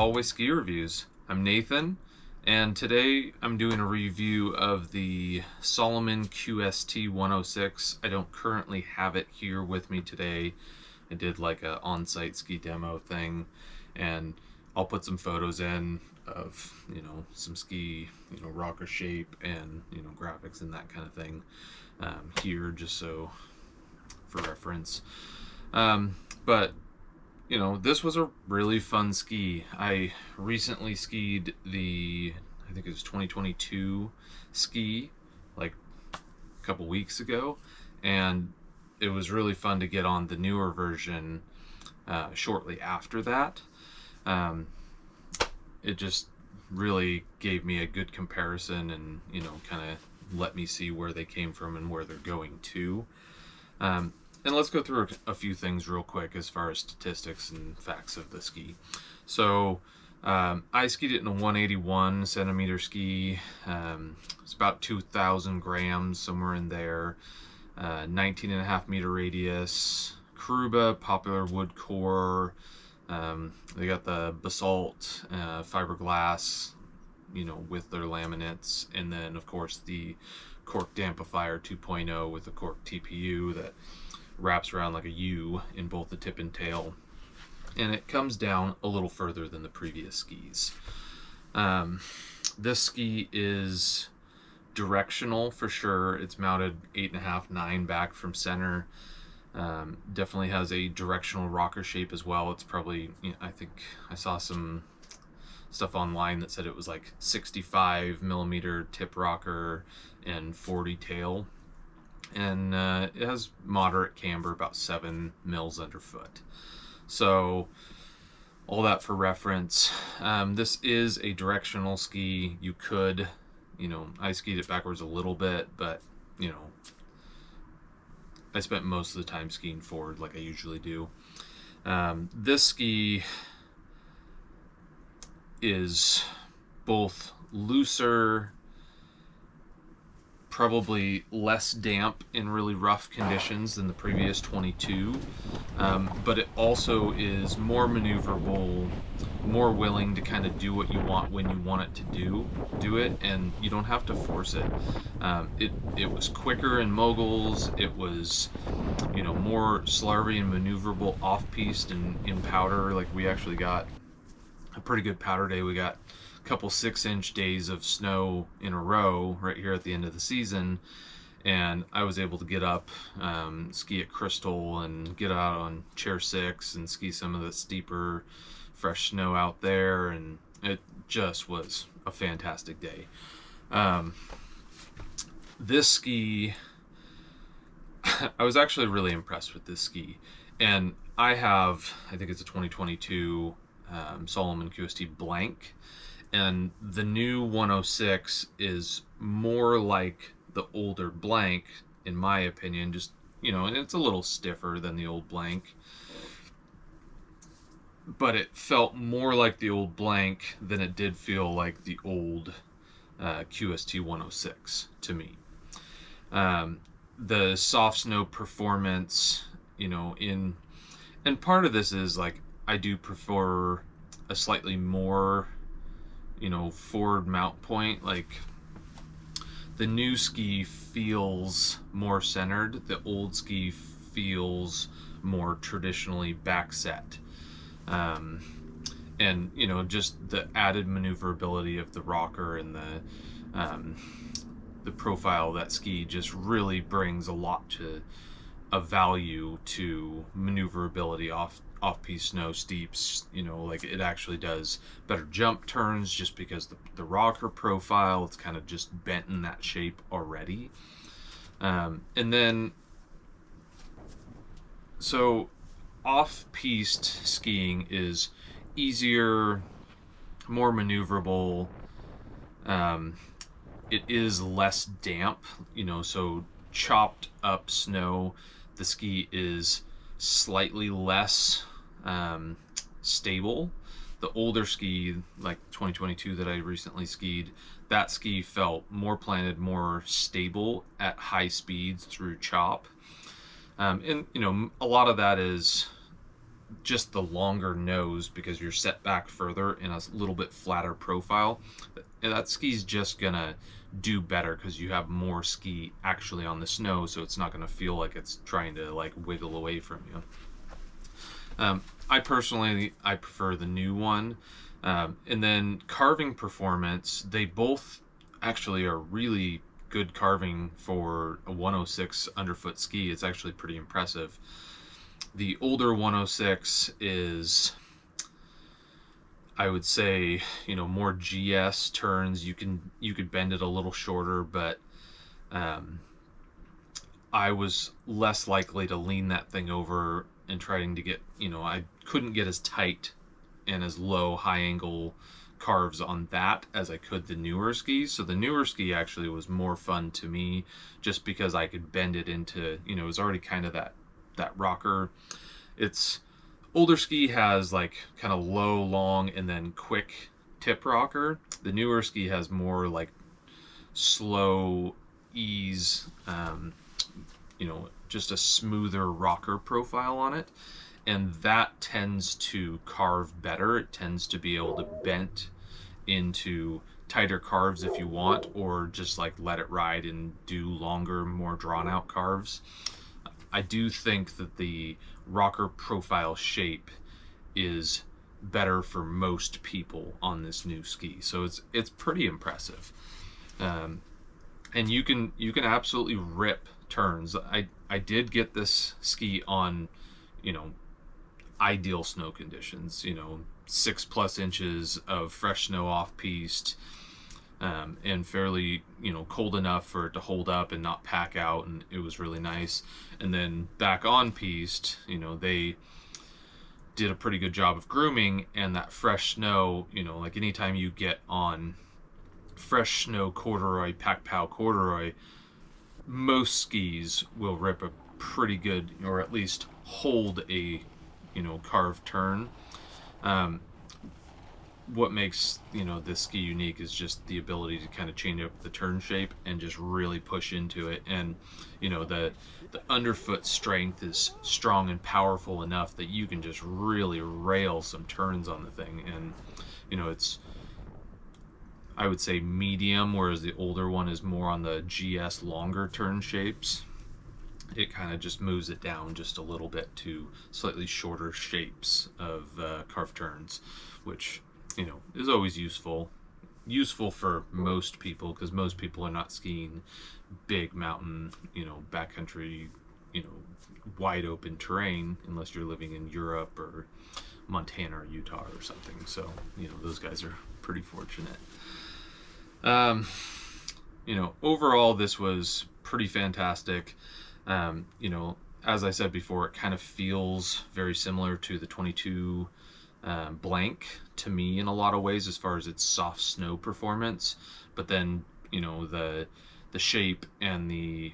Always Ski Reviews. I'm Nathan, and today I'm doing a review of the Salomon QST 106. I don't currently have it here with me today. I did like a on-site ski demo thing, and I'll put some photos in of, some ski, rocker shape and, graphics and that kind of thing here, just so for reference. But this was a really fun ski. I recently skied I think it was 2022 ski, like a couple weeks ago, and it was really fun to get on the newer version shortly after that. It just really gave me a good comparison and, kind of let me see where they came from and where they're going to. And let's go through a few things real quick as far as statistics and facts of the ski. So I skied it in a 181 centimeter ski. It's about 2,000 grams, somewhere in there. 19.5 meter radius. Karuba, popular wood core. They got the basalt fiberglass, with their laminates. And then, of course, the cork dampifier 2.0 with the cork TPU that wraps around like a U in both the tip and tail, and it comes down a little further than the previous skis. This ski is directional for sure. It's mounted 8.5, 9 back from center. Definitely has a directional rocker shape as well. It's probably, I think I saw some stuff online that said it was like 65 millimeter tip rocker and 40 tail. And it has moderate camber, about 7 mils underfoot. So all that for reference. This is a directional ski. You could, I skied it backwards a little bit, but I spent most of the time skiing forward like I usually do. This ski is both looser, probably less damp in really rough conditions than the previous 22, but it also is more maneuverable, more willing to kind of do what you want when you want it to do it, and you don't have to force it. It was quicker in moguls. It was more slarvy and maneuverable off-piste and in powder. Like, we actually got a pretty good powder day. We got couple 6-inch days of snow in a row right here at the end of the season, and I was able to get up, ski at Crystal and get out on Chair 6 and ski some of the steeper fresh snow out there, and it just was a fantastic day. This ski, I was actually really impressed with this ski, and I think it's a 2022 Salomon QST blank. And the new 106 is more like the older blank, in my opinion, just, and it's a little stiffer than the old blank. But it felt more like the old blank than it did feel like the old QST 106 to me. The soft snow performance, and part of this is like, I do prefer a slightly more forward mount point. Like, the new ski feels more centered, the old ski feels more traditionally back set, and just the added maneuverability of the rocker and the profile of that ski just really brings a lot of value to maneuverability off-piste snow steeps. Like, it actually does better jump turns just because the rocker profile, it's kind of just bent in that shape already. And then, so off-piste skiing is easier, more maneuverable. It is less damp, so chopped up snow, the ski is slightly less stable. The older ski, like 2022 that I recently skied, that ski felt more planted, more stable at high speeds through chop. And a lot of that is just the longer nose, because you're set back further in a little bit flatter profile, and that ski's just gonna do better because you have more ski actually on the snow, so it's not gonna feel like it's trying to like wiggle away from you. I personally, I prefer the new one. And then carving performance, they both actually are really good carving for a 106 underfoot ski. It's actually pretty impressive. The older 106 is, I would say, more GS turns. You could bend it a little shorter, but I was less likely to lean that thing over and trying to get, I couldn't get as tight and as low high angle carves on that as I could the newer skis. So the newer ski actually was more fun to me just because I could bend it into, it was already kind of that rocker. It's older ski has like kind of low, long, and then quick tip rocker. The newer ski has more like slow ease, just a smoother rocker profile on it, and that tends to carve better. It tends to be able to bend into tighter carves if you want, or just like let it ride and do longer, more drawn out carves. I do think that the rocker profile shape is better for most people on this new ski, so it's pretty impressive. And you can absolutely rip turns. I did get this ski on, ideal snow conditions, 6+ inches of fresh snow off piste, and fairly, cold enough for it to hold up and not pack out, and it was really nice. And then back on piste, they did a pretty good job of grooming, and that fresh snow, like anytime you get on fresh snow corduroy, pack pow corduroy, most skis will rip a pretty good, or at least hold a, carved turn. What makes, this ski unique is just the ability to kind of change up the turn shape and just really push into it. And, the underfoot strength is strong and powerful enough that you can just really rail some turns on the thing. And, it's, I would say, medium, whereas the older one is more on the GS longer turn shapes. It kind of just moves it down just a little bit to slightly shorter shapes of carved turns, which, is always useful for most people, because most people are not skiing big mountain, backcountry, wide open terrain, unless you're living in Europe or Montana or Utah or something. So, those guys are pretty fortunate. Overall, this was pretty fantastic. As I said before, it kind of feels very similar to the 22 blank to me in a lot of ways as far as its soft snow performance. But then, the shape and the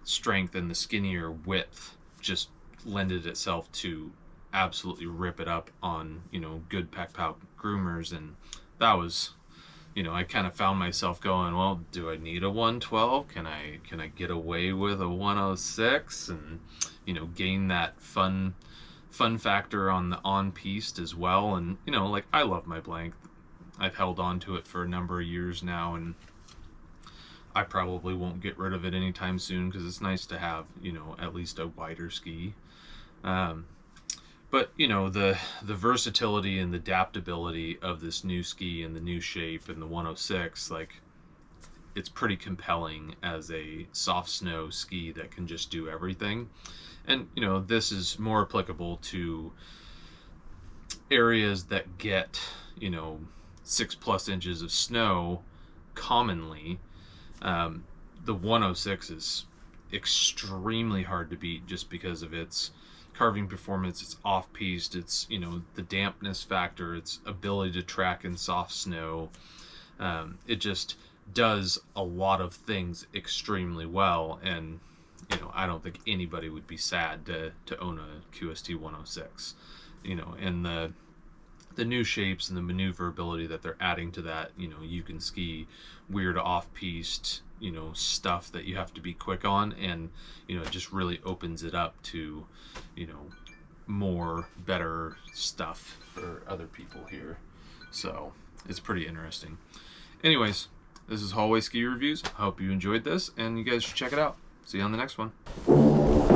strength and the skinnier width just lended itself to absolutely rip it up on, good pack pow groomers. And that was, I kind of found myself going, well, do I need a 112? Can I get away with a 106 and, gain that fun factor on the on piste as well? And, like, I love my blank. I've held on to it for a number of years now, and I probably won't get rid of it anytime soon because it's nice to have, at least a wider ski. But, the versatility and the adaptability of this new ski and the new shape and the 106, like, it's pretty compelling as a soft snow ski that can just do everything. And, this is more applicable to areas that get, 6+ inches of snow commonly. The 106 is extremely hard to beat just because of its carving performance, its off piste, its the dampness factor, its ability to track in soft snow. It just does a lot of things extremely well, and I don't think anybody would be sad to own a QST 106. And the new shapes and the maneuverability that they're adding to that, you can ski weird off piste, stuff that you have to be quick on, and it just really opens it up to more better stuff for other people here. So it's pretty interesting. Anyways, this is Hallway Ski Reviews. I hope you enjoyed this, and you guys should check it out. See you on the next one.